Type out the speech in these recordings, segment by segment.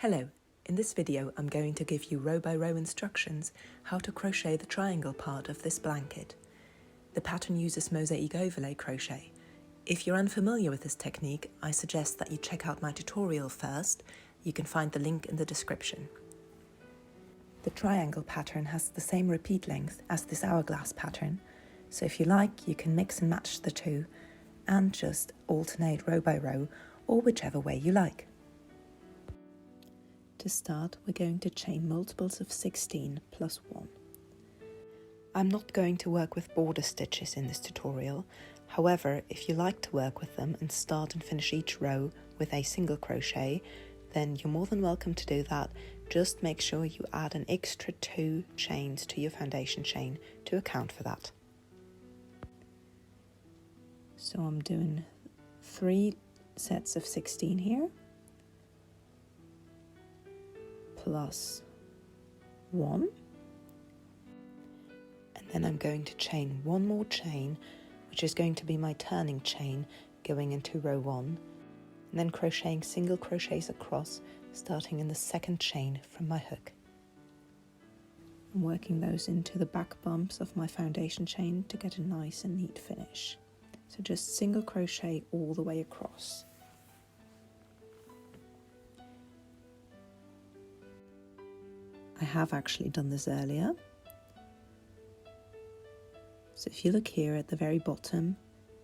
Hello, in this video I'm going to give you row by row instructions how to crochet the triangle part of this blanket. The pattern uses Mosaic overlay crochet. If you're unfamiliar with this technique, I suggest that you check out my tutorial first. You can find the link in the description. The triangle pattern has the same repeat length as this hourglass pattern, so if you like you can mix and match the two and just alternate row by row or whichever way you like. To start, we're going to chain multiples of 16 plus 1. I'm not going to work with border stitches in this tutorial. However, if you like to work with them and start and finish each row with a single crochet, then you're more than welcome to do that. Just make sure you add an extra 2 chains to your foundation chain to account for that. So I'm doing 3 sets of 16 here, plus 1, and then I'm going to chain one more chain, which is going to be my turning chain going into row 1, and then crocheting single crochets across, starting in the second chain from my hook. I'm working those into the back bumps of my foundation chain to get a nice and neat finish. So just single crochet all the way across. I have actually done this earlier. So if you look here at the very bottom,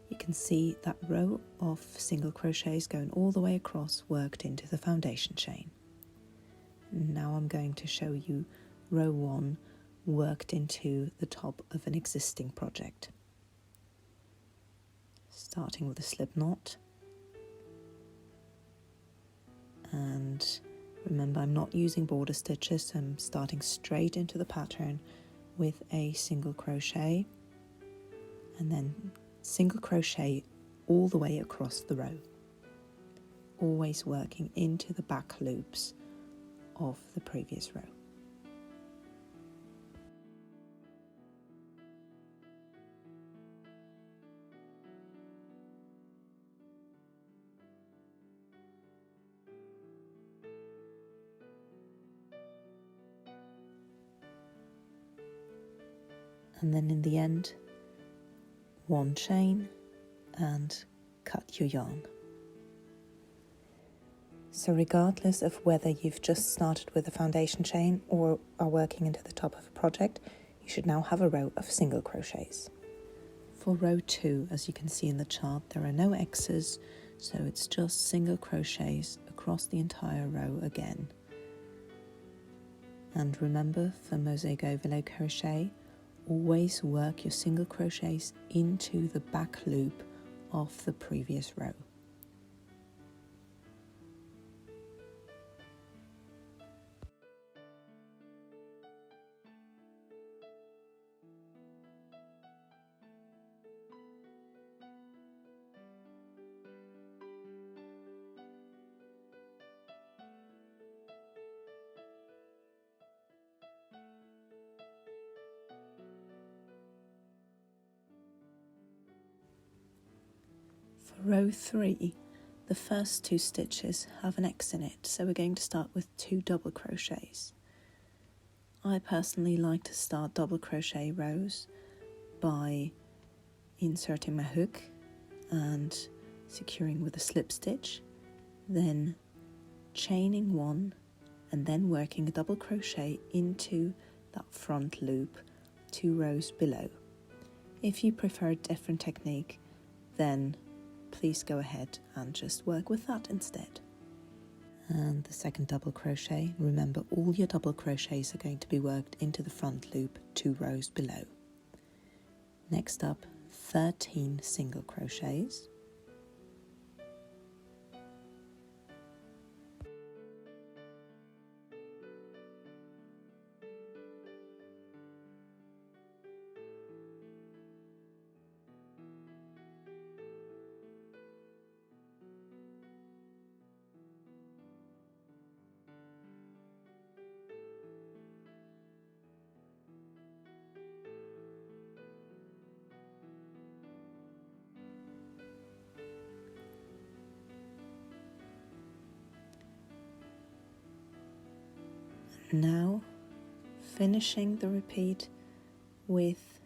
you can see that row of single crochets going all the way across worked into the foundation chain. Now I'm going to show you row 1 worked into the top of an existing project. Starting with a slip knot, and remember I'm not using border stitches, so I'm starting straight into the pattern with a single crochet and then single crochet all the way across the row, always working into the back loops of the previous row. And then in the end, 1 chain and cut your yarn. So regardless of whether you've just started with a foundation chain or are working into the top of a project, you should now have a row of single crochets. For row 2, as you can see in the chart, there are no X's, so it's just single crochets across the entire row again. And remember, for Mosaic overlay crochet, always work your single crochets into the back loop of the previous row. For row 3, the first 2 stitches have an X in it, so we're going to start with 2 double crochets. I personally like to start double crochet rows by inserting my hook and securing with a slip stitch, then chaining 1 and then working a double crochet into that front loop 2 rows below. If you prefer a different technique, then please go ahead and just work with that instead. And the second double crochet, remember all your double crochets are going to be worked into the front loop 2 rows below. Next up, 13 single crochets. Now finishing the repeat with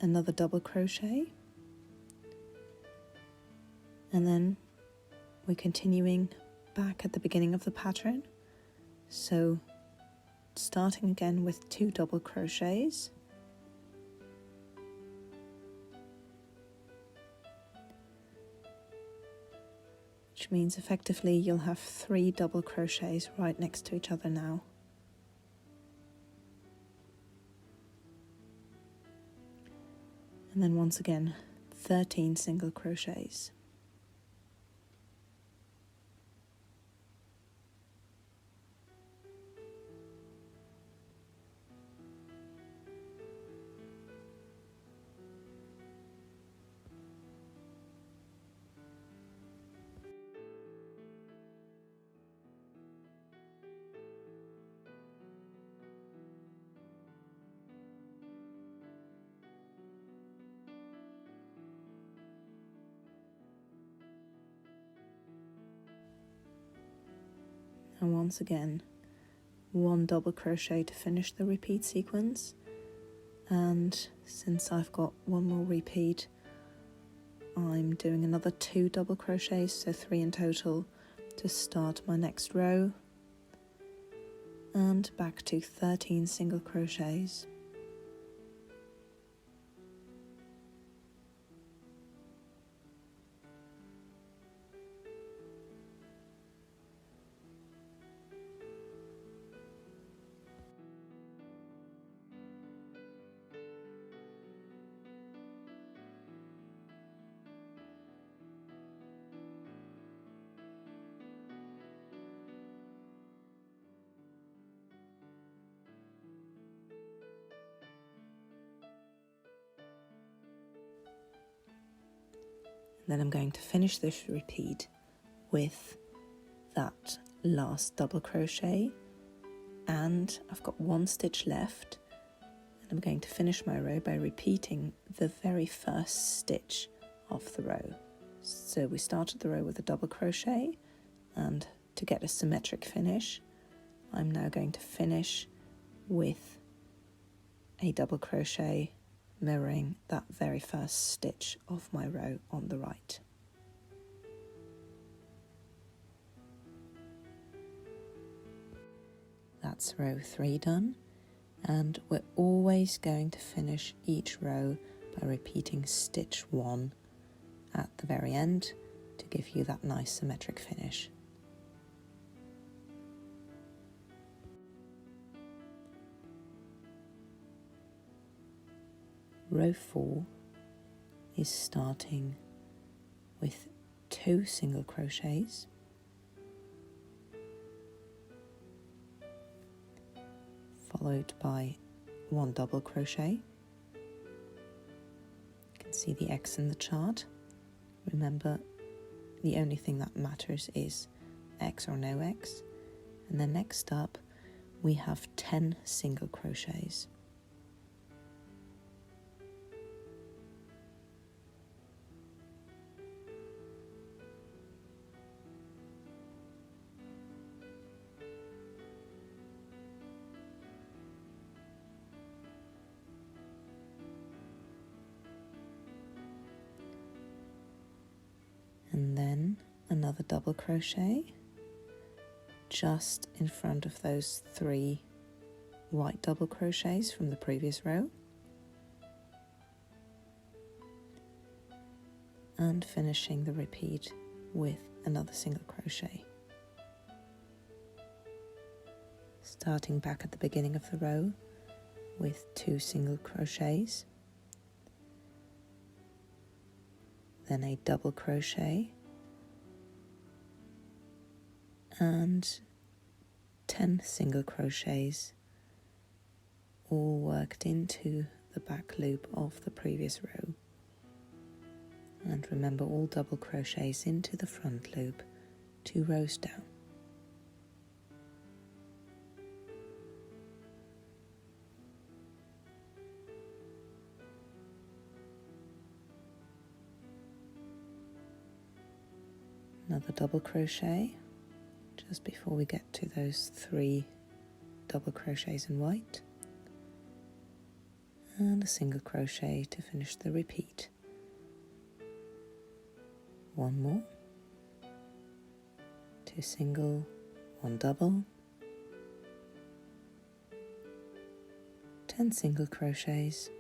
another double crochet, and then we're continuing back at the beginning of the pattern, so starting again with 2 double crochets, which means effectively you'll have 3 double crochets right next to each other now. And then once again 13 single crochets. And once again 1 double crochet to finish the repeat sequence, and since I've got 1 more repeat, I'm doing another 2 double crochets, so 3 in total, to start my next row, and back to 13 single crochets. Then I'm going to finish this repeat with that last double crochet, and I've got 1 stitch left, and I'm going to finish my row by repeating the very first stitch of the row. So we started the row with a double crochet, and to get a symmetric finish, I'm now going to finish with a double crochet, mirroring that very first stitch of my row on the right. That's row 3 done, and we're always going to finish each row by repeating stitch 1 at the very end to give you that nice symmetric finish. Row 4 is starting with 2 single crochets, followed by 1 double crochet. You can see the X in the chart. Remember, the only thing that matters is X or no X. And then next up we have 10 single crochets. And then another double crochet just in front of those 3 white double crochets from the previous row, and finishing the repeat with another single crochet. Starting back at the beginning of the row with 2 single crochets, then a double crochet, and 10 single crochets, all worked into the back loop of the previous row. And remember, all double crochets into the front loop 2 rows down. Another double crochet just before we get to those 3 double crochets in white, and a single crochet to finish the repeat. One more, 2 single, 1 double, 10 single crochets,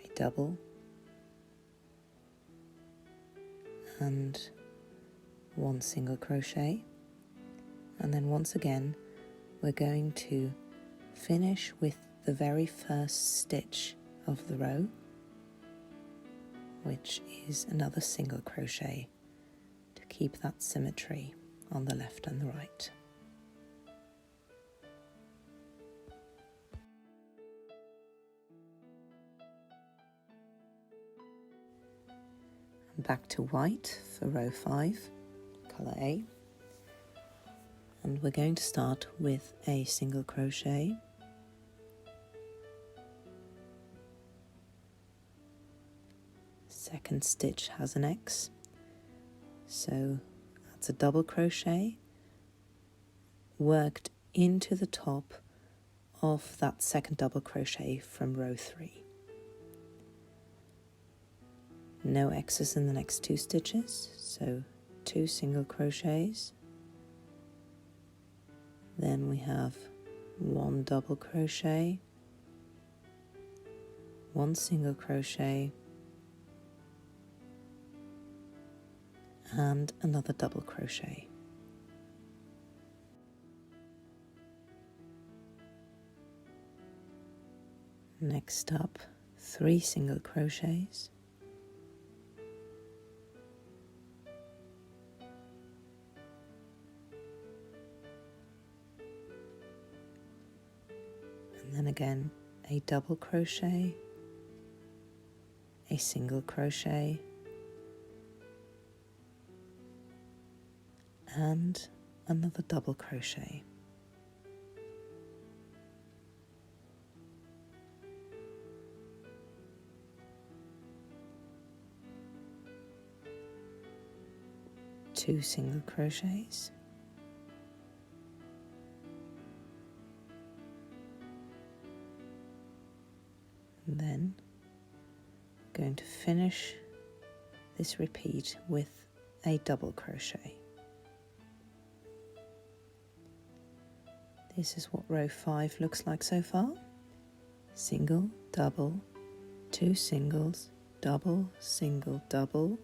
a double, and 1 single crochet, and then once again we're going to finish with the very first stitch of the row, which is another single crochet to keep that symmetry on the left and the right. And back to white for row 5, colour A, and we're going to start with a single crochet, second stitch has an X, so that's a double crochet worked into the top of that second double crochet from row 3. No X's in the next 2 stitches, so 2 single crochets, then we have 1 double crochet, 1 single crochet, and another double crochet. Next up, 3 single crochets, and then again a double crochet, a single crochet, and another double crochet. Two single crochets, and then I'm going to finish this repeat with a double crochet. This is what row 5 looks like so far. Single, double, 2 singles, double, single, double,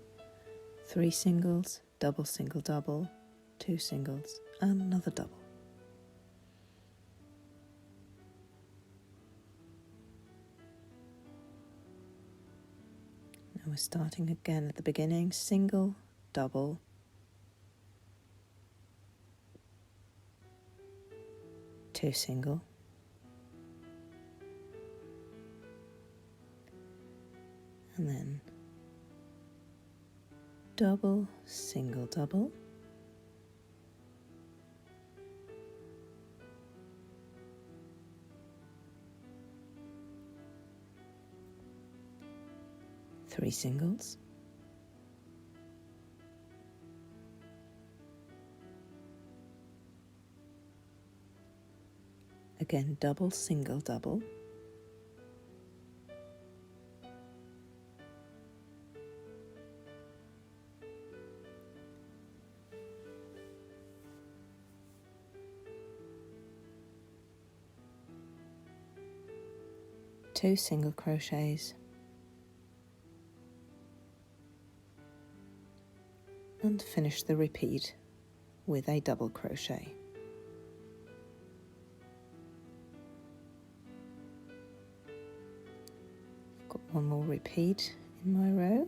3 singles, double, single, double, 2 singles, and another double. Now we're starting again at the beginning, single, double, two single, and then double, single, double, three singles, again double, single, double, two single crochets, and finish the repeat with a double crochet. I've got one more repeat in my row.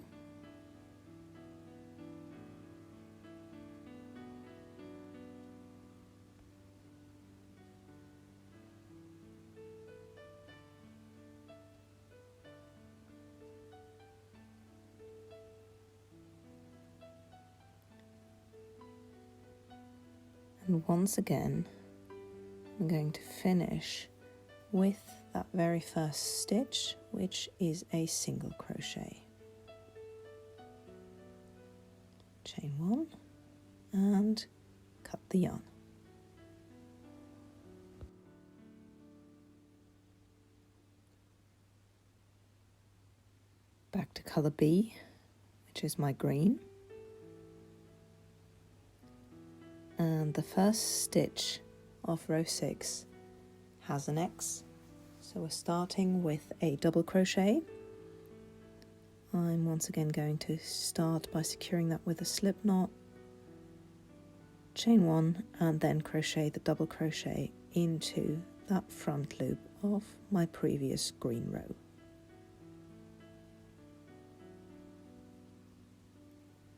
And once again, I'm going to finish with that very first stitch, which is a single crochet. Chain 1 and cut the yarn. Back to colour B, which is my green. And the first stitch of row 6 has an X. So we're starting with a double crochet. I'm once again going to start by securing that with a slip knot, chain 1 and then crochet the double crochet into that front loop of my previous green row.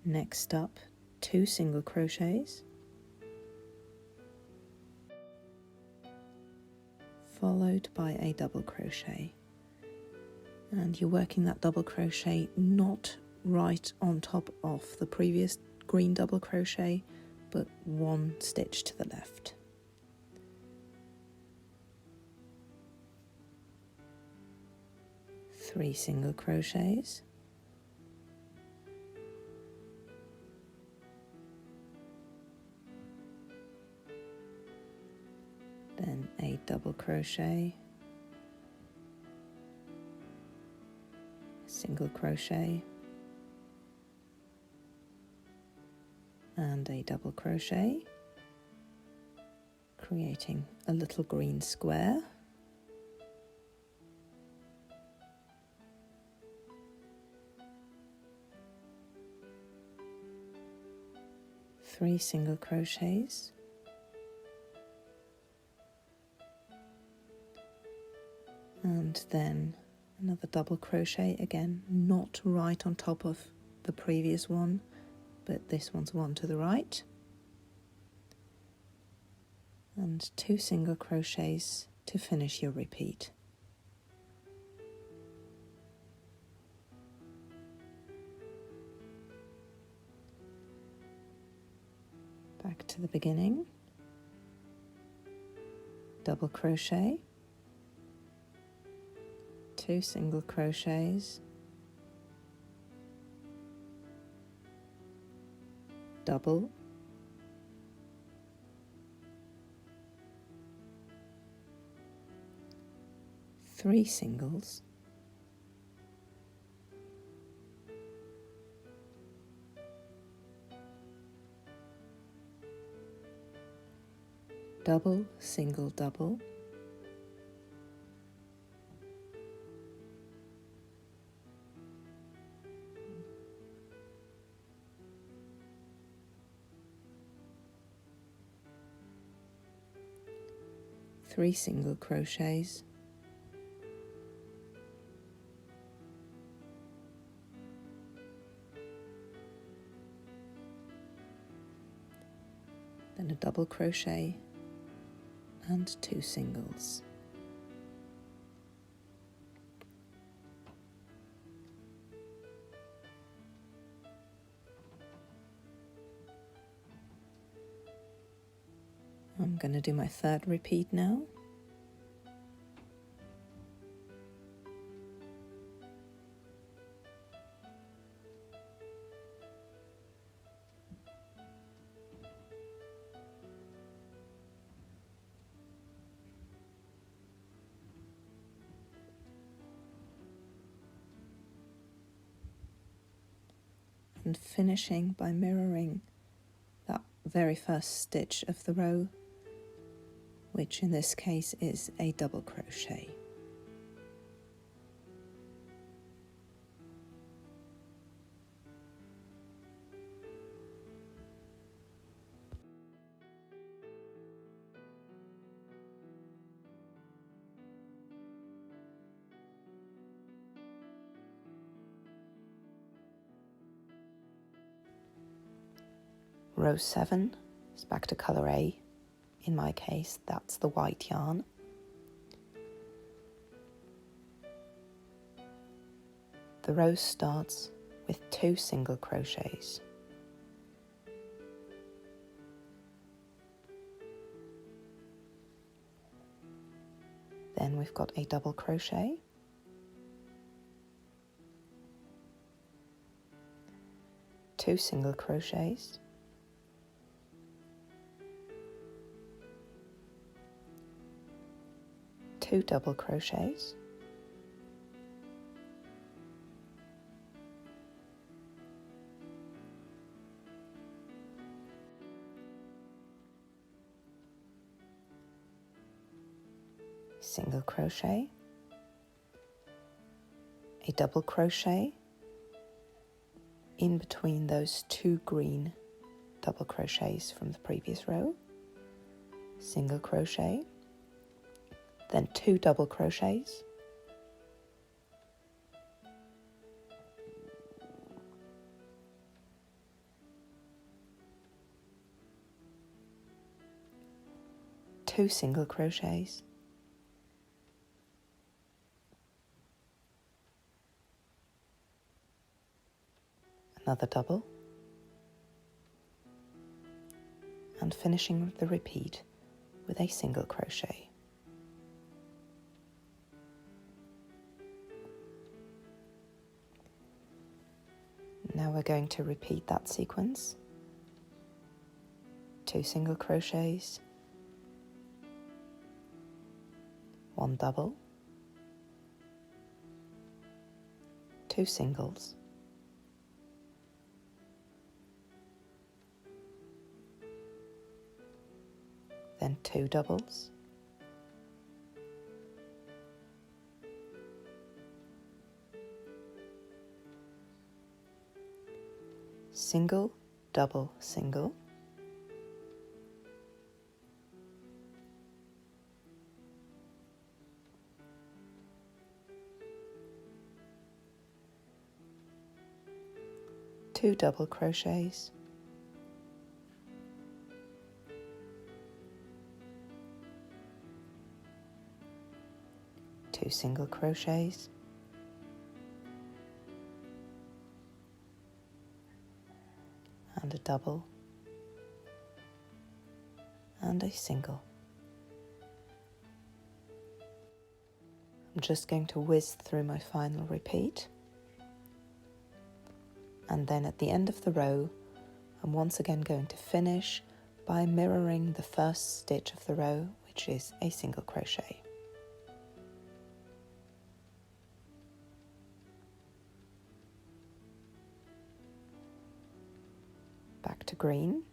Next up, 2 single crochets, followed by a double crochet. And you're working that double crochet not right on top of the previous green double crochet, but 1 stitch to the left. Three single crochets, then a double crochet, single crochet and a double crochet, creating a little green square. Three single crochets, and then another double crochet, again not right on top of the previous one, but this one's one to the right, and 2 single crochets to finish your repeat. Back to the beginning, double crochet, 2 single crochets, double, three singles, double, single, double, three single crochets, then a double crochet and 2 singles. I'm going to do my third repeat now. And finishing by mirroring that very first stitch of the row, which in this case is a double crochet. Row 7 is back to colour A. In my case, that's the white yarn. The row starts with 2 single crochets. Then we've got a double crochet, two single crochets, two double crochets, single crochet, a double crochet in between those two green double crochets from the previous row, single crochet, then two double crochets, two single crochets, another double, and finishing the repeat with a single crochet. Now we're going to repeat that sequence. Two single crochets, one double, two singles, then two doubles, single, double, single, two double crochets, two single crochets, and a double, and a single. I'm just going to whiz through my final repeat, and then at the end of the row I'm once again going to finish by mirroring the first stitch of the row, which is a single crochet. Back to green,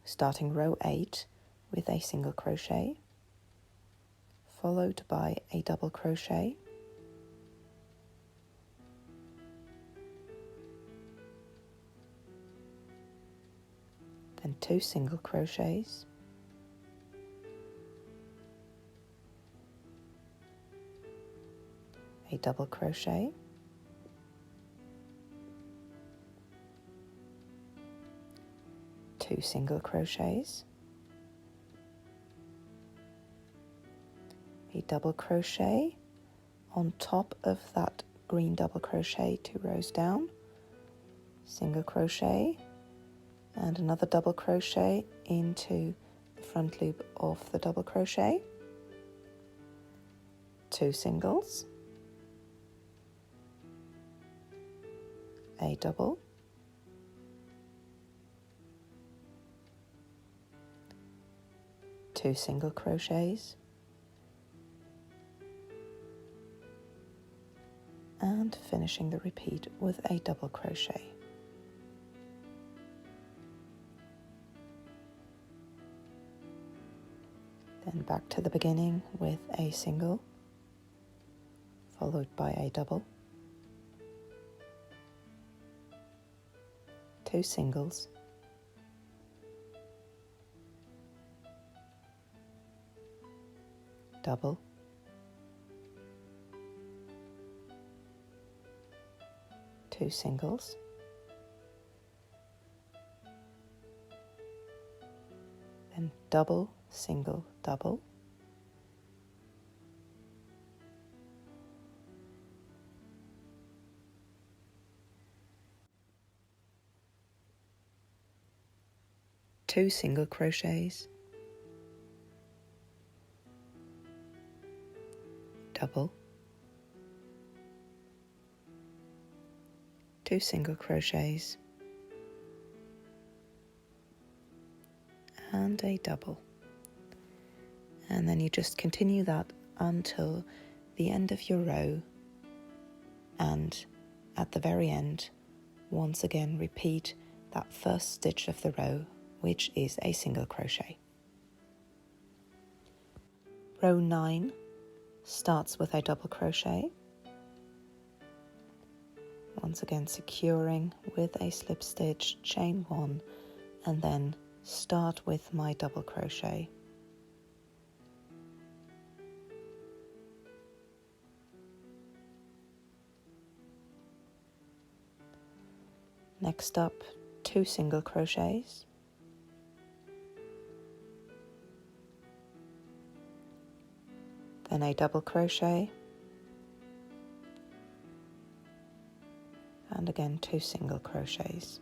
starting row 8 with a single crochet, followed by a double crochet, then two single crochets, a double crochet, two single crochets, a double crochet on top of that green double crochet 2 rows down, single crochet, and another double crochet into the front loop of the double crochet, two singles, a double, two single crochets, and finishing the repeat with a double crochet. Then back to the beginning with a single, followed by a double, two singles, double, two singles, then double, single, double, two single crochets, double, 2 single crochets, and a double. And then you just continue that until the end of your row, and at the very end, once again repeat that first stitch of the row, which is a single crochet. Row 9 starts with a double crochet, once again securing with a slip stitch, chain 1, and then start with my double crochet. Next up, 2 single crochets, then a double crochet, and again 2 single crochets.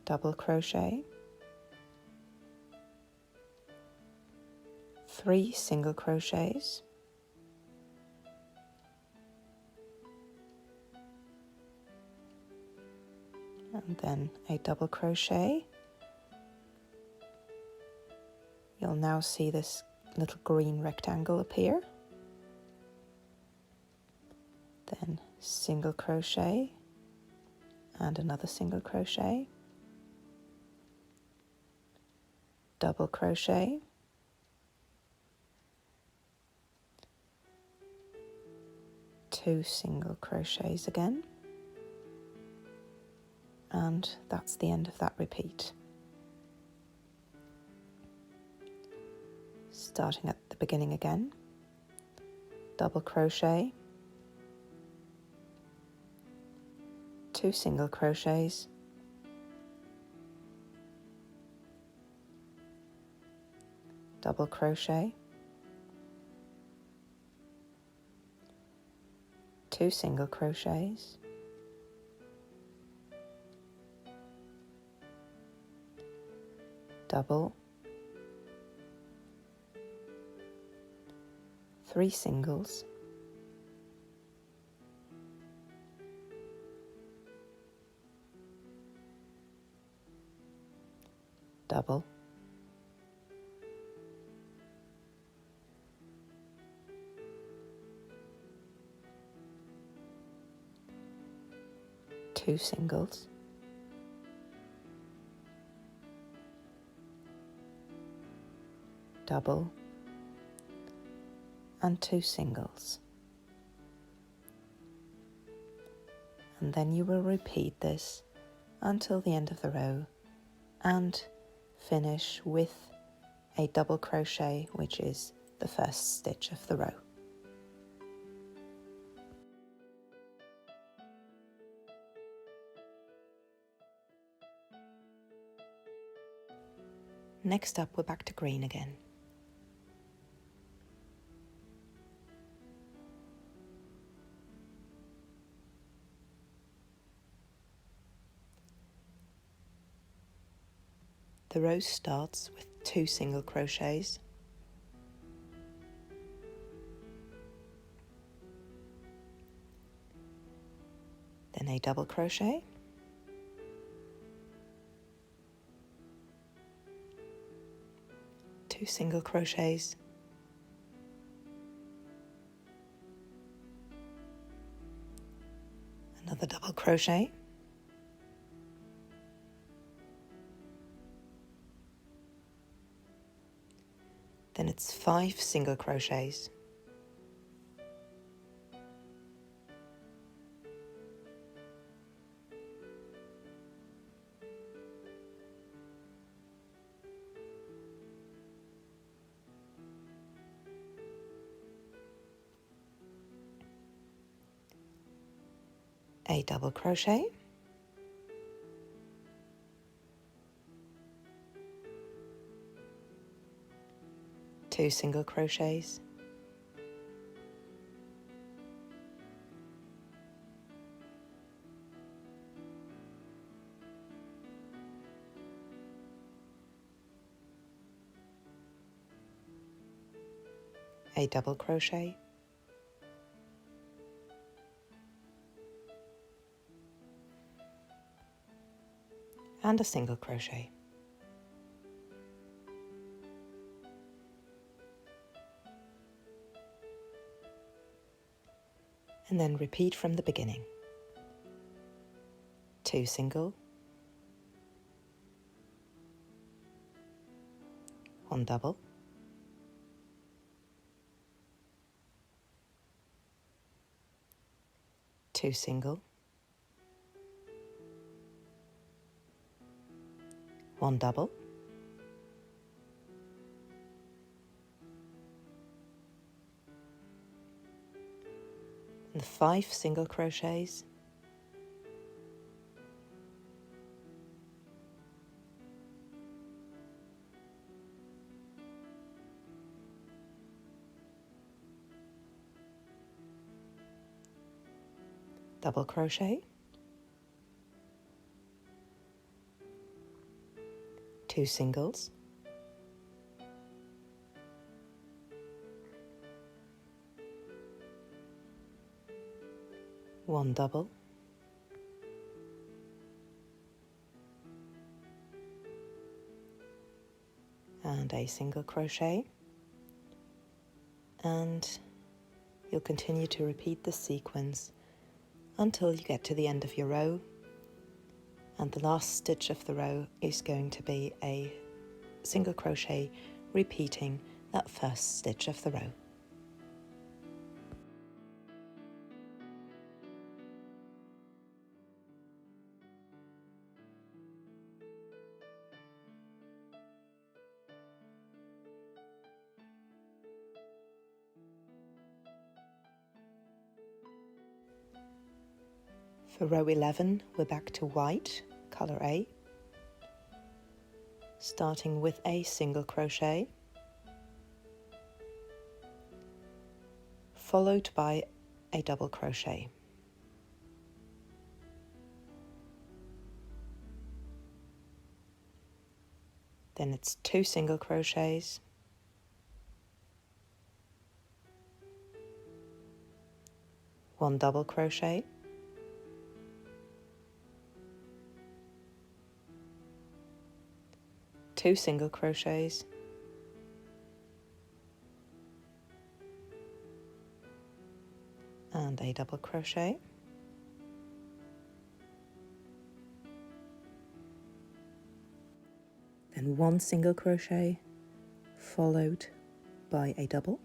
Double crochet, 3 single crochets, and then a double crochet. You'll now see this little green rectangle appear. Then single crochet and another single crochet, double crochet, two single crochets again, and that's the end of that repeat. Starting at the beginning again, double crochet, 2 single crochets, double crochet, 2 single crochets, double, 3 singles, double, 2 singles, double, and 2 singles. And then you will repeat this until the end of the row and finish with a double crochet, which is the first stitch of the row. Next up, we're back to green again. The row starts with 2 single crochets, then a double crochet, two single crochets, another double crochet, then it's 5 single crochets, a double crochet, two single crochets, a double crochet, and a single crochet. And then repeat from the beginning. 2 single, 1 double, 2 single, 1 double, and 5 single crochets, double crochet, 2 singles, 1 double, and a single crochet, and you'll continue to repeat the sequence until you get to the end of your row, and the last stitch of the row is going to be a single crochet, repeating that first stitch of the row. For row 11, we're back to white, colour A, starting with a single crochet, followed by a double crochet. Then it's 2 single crochets, 1 double crochet, 2 single crochets, and a double crochet, then 1 single crochet followed by a double,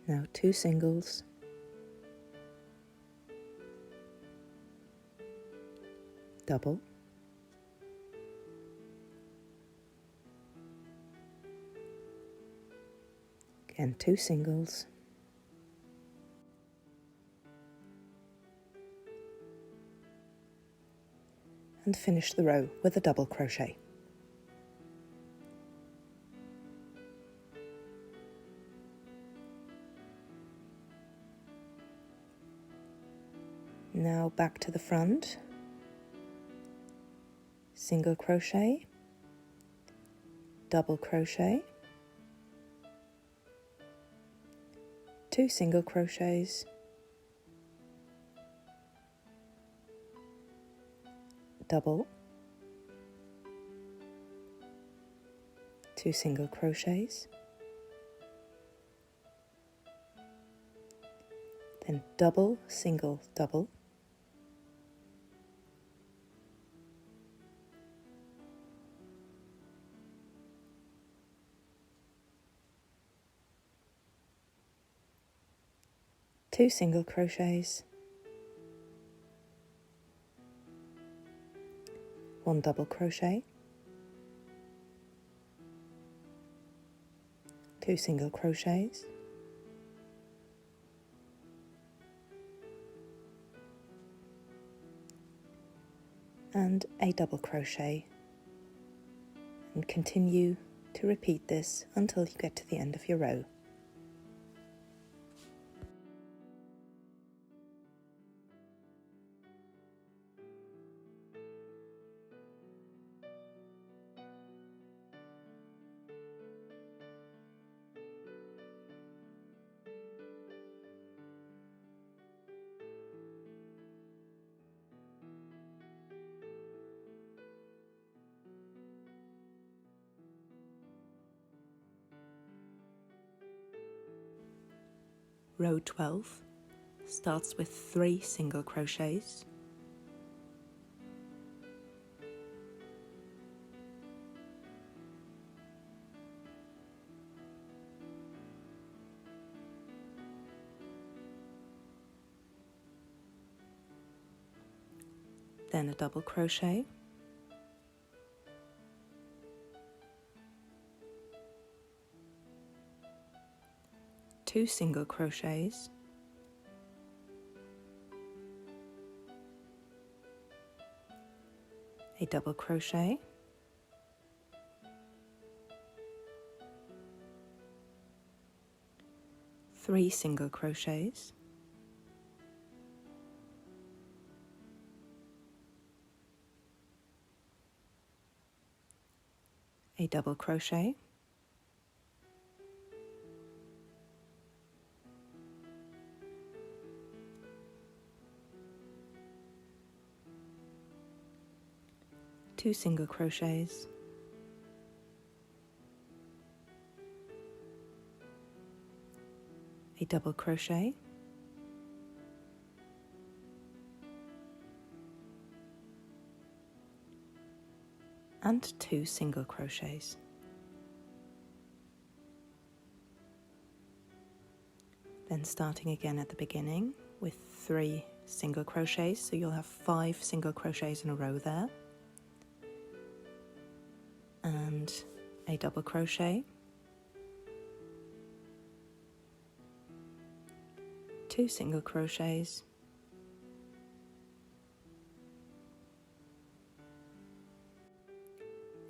now 2 singles, double, again 2 singles, and finish the row with a double crochet. Now back to the front, single crochet, double crochet, 2 single crochets, double, 2 single crochets, then double, single, double, two single crochets, 1 double crochet, 2 single crochets, and a double crochet, and continue to repeat this until you get to the end of your row. row 12 starts with 3 single crochets, then a double crochet, two single crochets, a double crochet, three single crochets, a double crochet, two single crochets, a double crochet, and two single crochets. Then starting again at the beginning with 3 single crochets, so you'll have 5 single crochets in a row there, and a double crochet, 2 single crochets,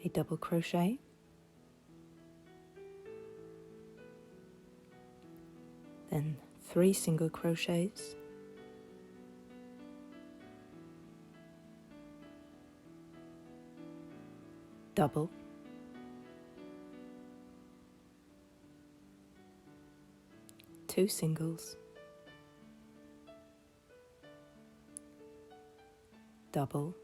a double crochet, then 3 single crochets, double, two singles, double,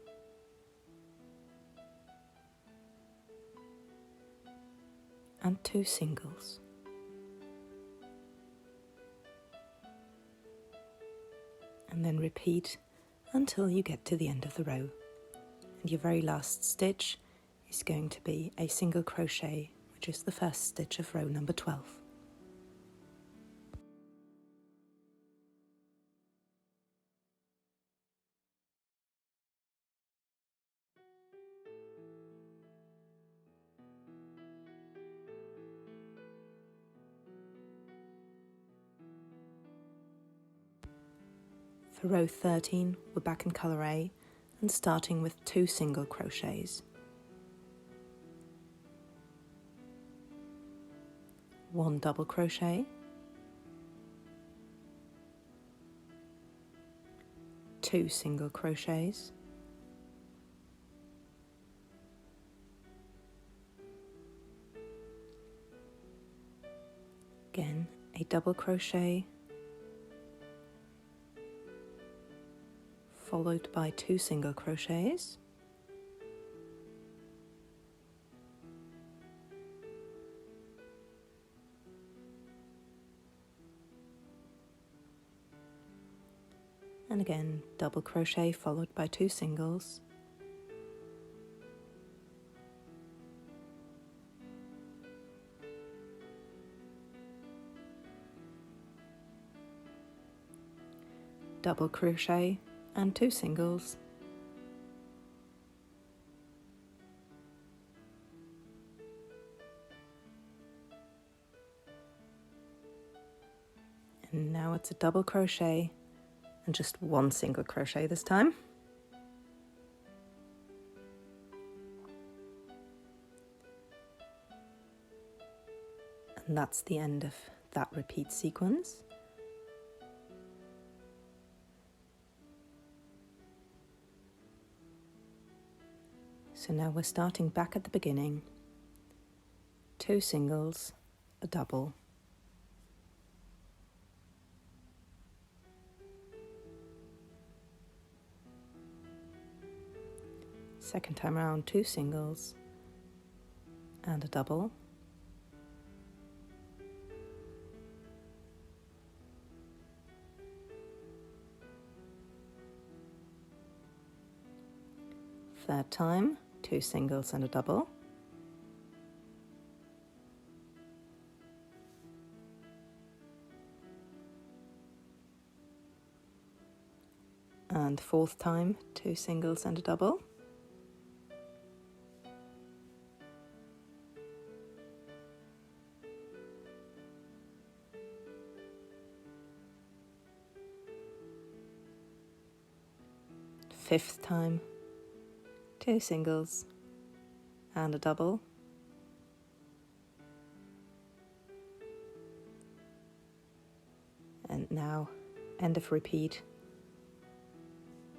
and two singles. And then repeat until you get to the end of the row. And your very last stitch is going to be a single crochet, which is the first stitch of row number 12. For row 13, we're back in colour A and starting with 2 single crochets. 1 double crochet, 2 single crochets, again a double crochet, followed by 2 single crochets, and again double crochet followed by 2 singles, double crochet and 2 singles, and now it's a double crochet and just 1 single crochet this time. And that's the end of that repeat sequence. So now we're starting back at the beginning, 2 singles, a double, second time around 2 singles and a double, Third time, 2 singles and a double. And fourth time, 2 singles and a double. Fifth time, 2 singles and a double. And now, end of repeat,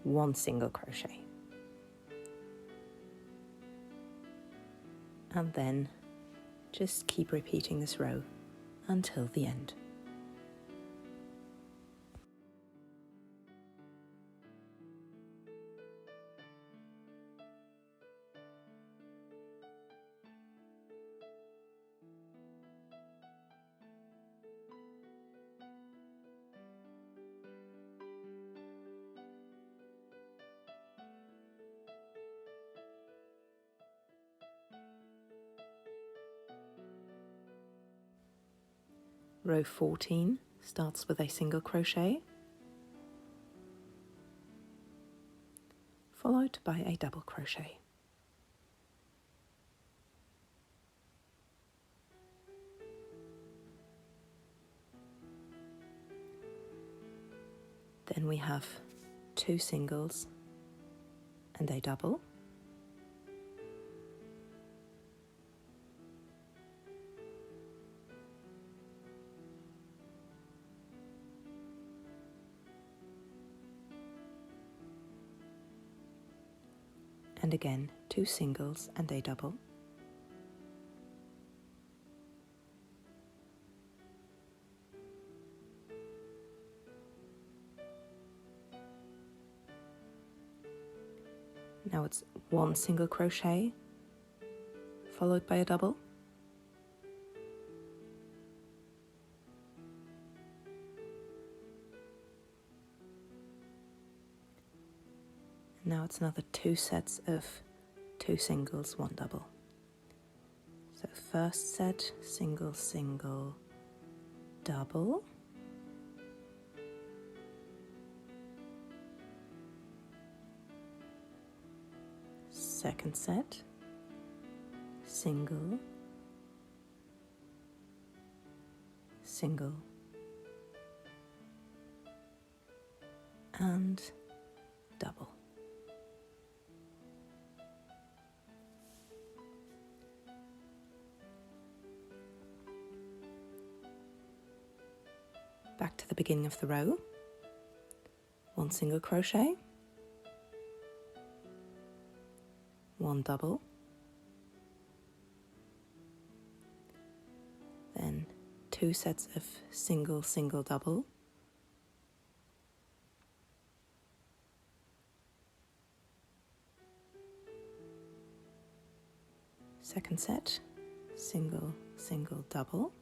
1 single crochet. And then just keep repeating this row until the end. Row 14 starts with a single crochet, followed by a double crochet. Then we have 2 singles and a double. And again, 2 singles and a double. Now it's 1 single crochet, followed by a double. Now it's another 2 sets of 2 singles, 1 double. So first set, single, single, double. Second set, single, single, and double. Back to the beginning of the row, 1 single crochet, 1 double, then 2 sets of single, single, double, second set, single, single, double,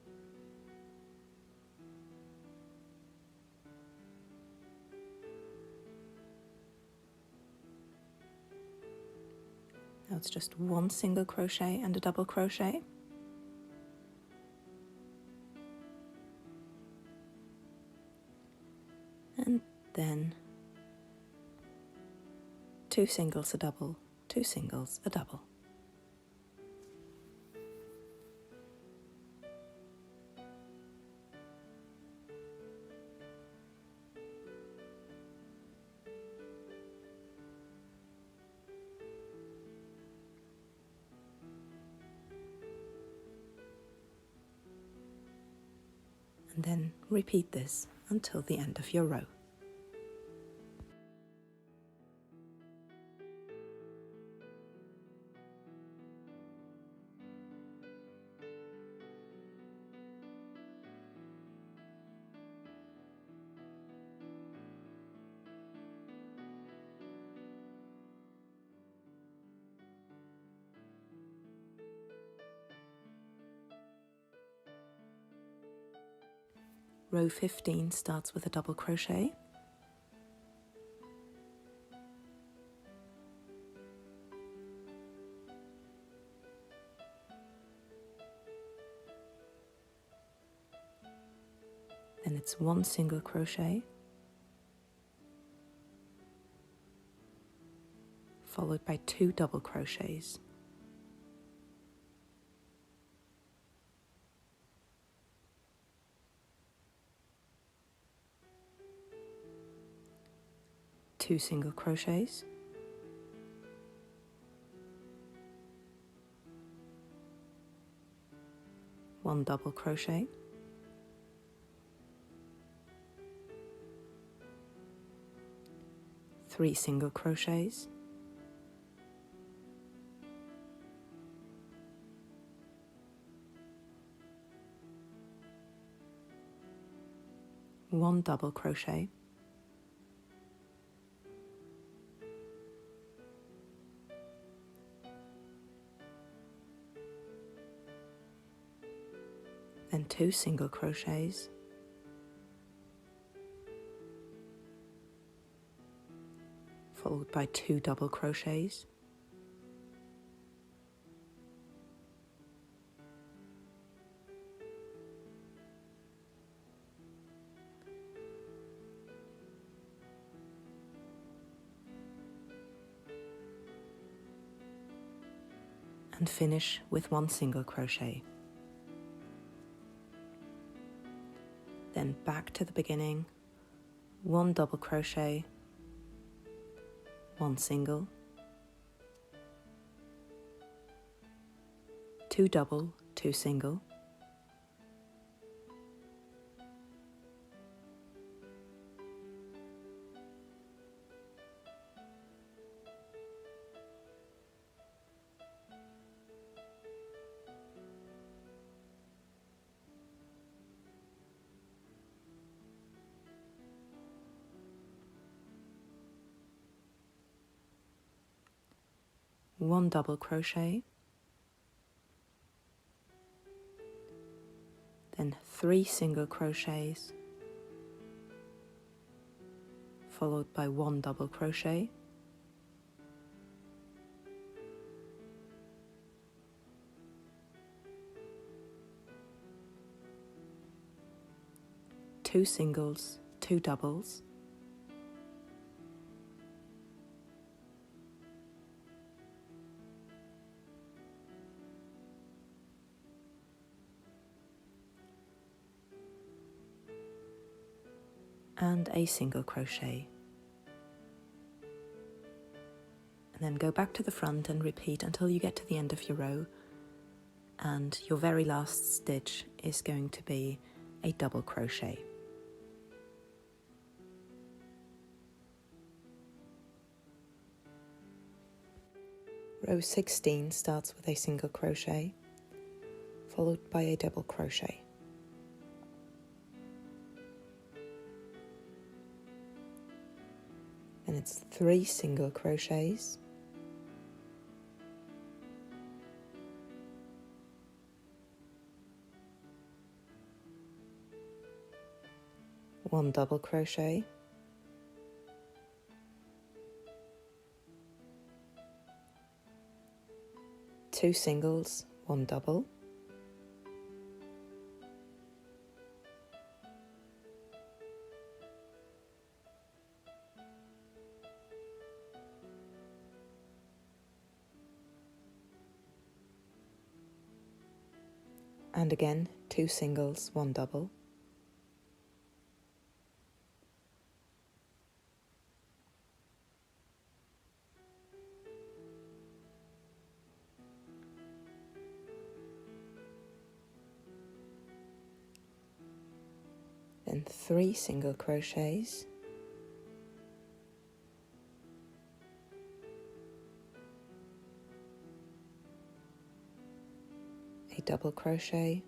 now it's just 1 single crochet and a double crochet, and then 2 singles, a double, 2 singles, a double. And then repeat this until the end of your row. Row 15 starts with a double crochet, it's 1 single crochet, followed by 2 double crochets. Two single crochets, one double crochet, three single crochets, one double crochet, then 2 single crochets, followed by 2 double crochets, and finish with 1 single crochet. Then back to the beginning, 1 double crochet, 1 single, 2 double, 2 single, one double crochet, then 3 single crochets, followed by 1 double crochet, two singles, 2 doubles, and a single crochet. And then go back to the front and repeat until you get to the end of your row, and your very last stitch is going to be a double crochet. Row 16 starts with a single crochet, followed by a double crochet. Then it's 3 single crochets, one double crochet, two singles, 1 double, and again 2 singles, 1 double, then 3 single crochets, a double crochet,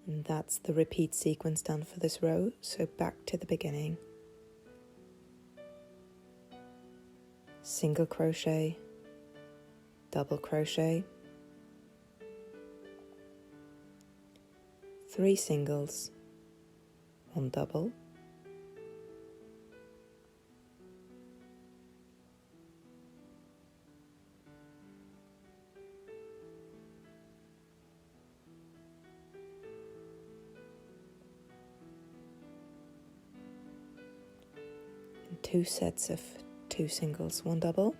and that's the repeat sequence done for this row. So back to the beginning, single crochet, double crochet, 3 singles, 1 double, 2 sets of 2 singles, 1 double,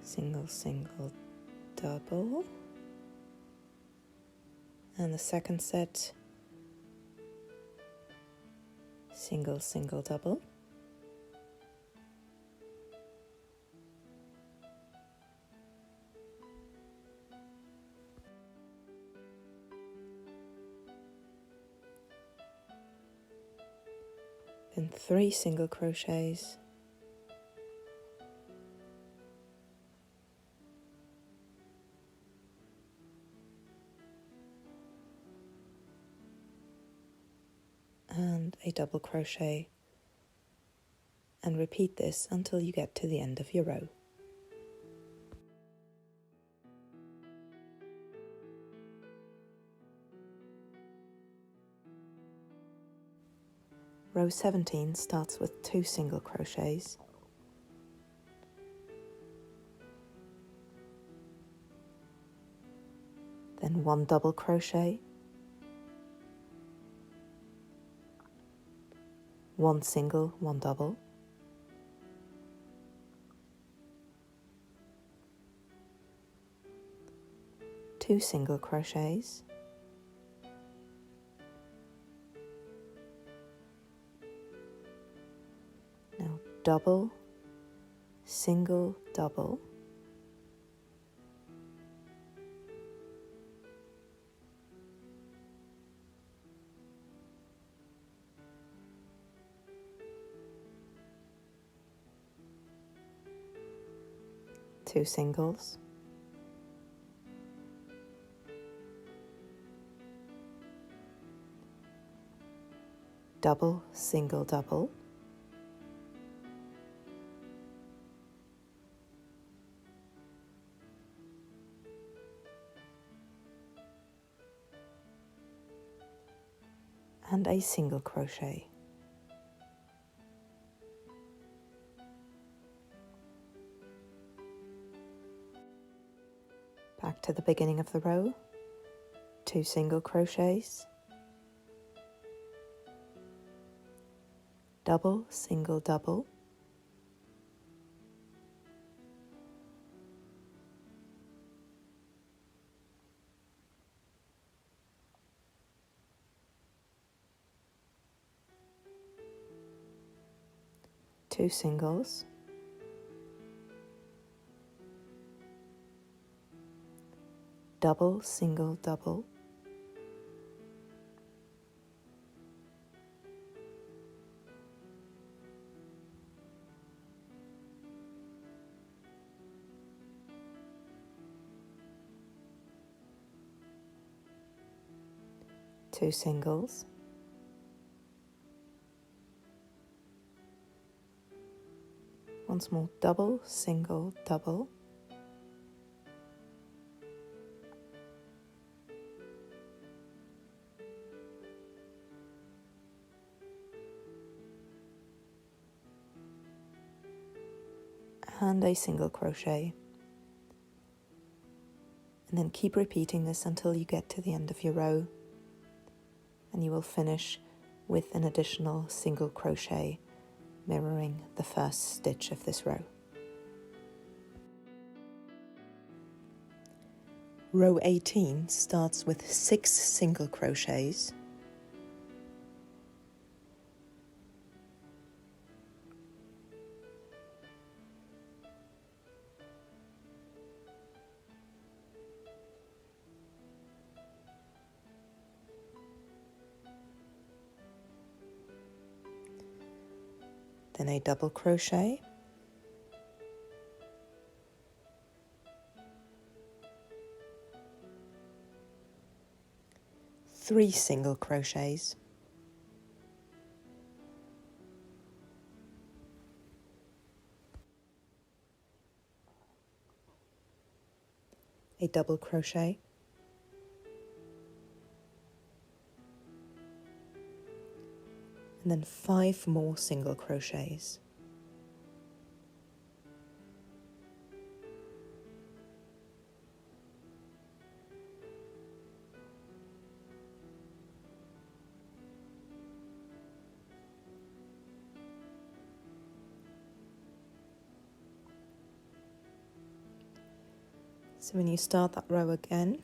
single, single, double, and the second set, single, single, double, then 3 single crochets, and a double crochet, and repeat this until you get to the end of your row. Row 17 starts with 2 single crochets, then 1 double crochet, 1 single, 1 double, two single crochets, now double, single, double, two singles, double, single, double, and a single crochet. Back to the beginning of the row, 2 single crochets, double, single, double, two singles, double, single, double, two singles, once more double, single, double, and a single crochet. And then keep repeating this until you get to the end of your row, and you will finish with an additional single crochet mirroring the first stitch of this row. Row 18 starts with 6 single crochets, then a double crochet, three single crochets, a double crochet, and then 5 more single crochets. So when you start that row again,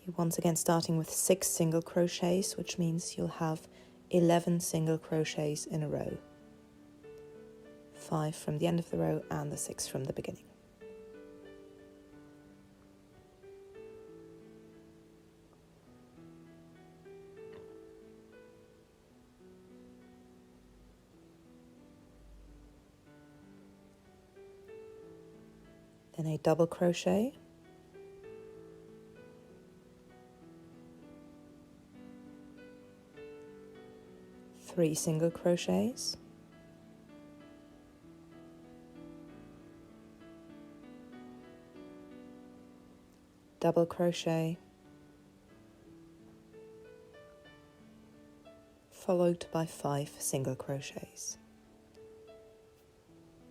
you're once again starting with 6 single crochets, which means you'll have 11 single crochets in a row. 5 from the end of the row and the 6 from the beginning. Then a double crochet, three single crochets, double crochet, followed by 5 single crochets.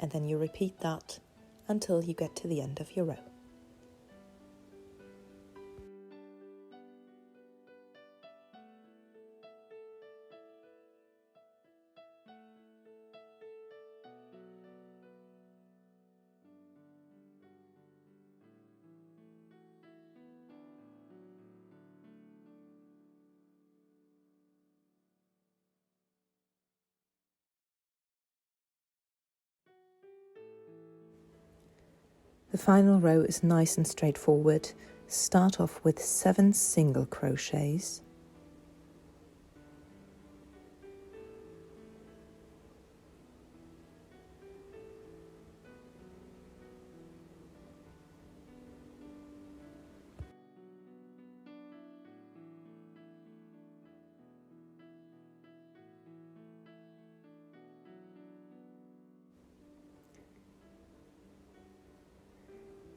And then you repeat that until you get to the end of your row. The final row is nice and straightforward. Start off with 7 single crochets,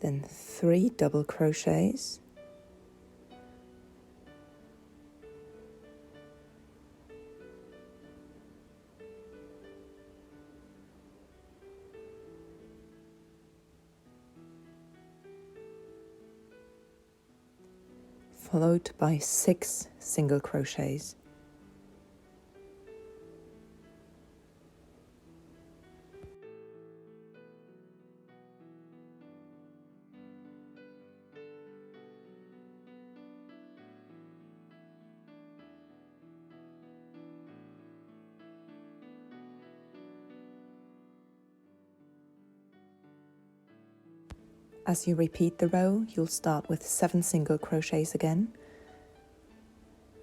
then 3 double crochets, followed by 6 single crochets. As you repeat the row, you'll start with 7 single crochets again.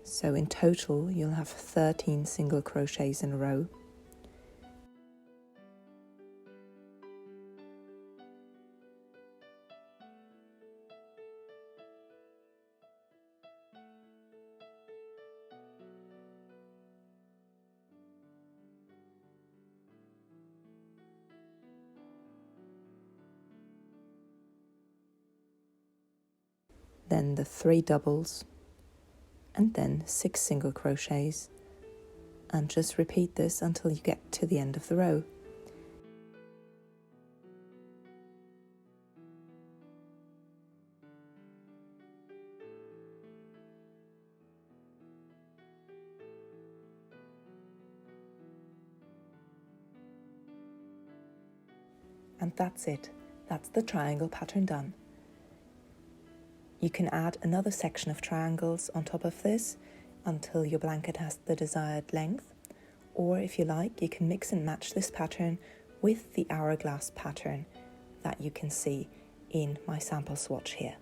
So in total, you'll have 13 single crochets in a row. Then the 3 doubles, and then 6 single crochets, and just repeat this until you get to the end of the row. And that's it. That's the triangle pattern done. You can add another section of triangles on top of this until your blanket has the desired length, or if you like, you can mix and match this pattern with the hourglass pattern that you can see in my sample swatch here.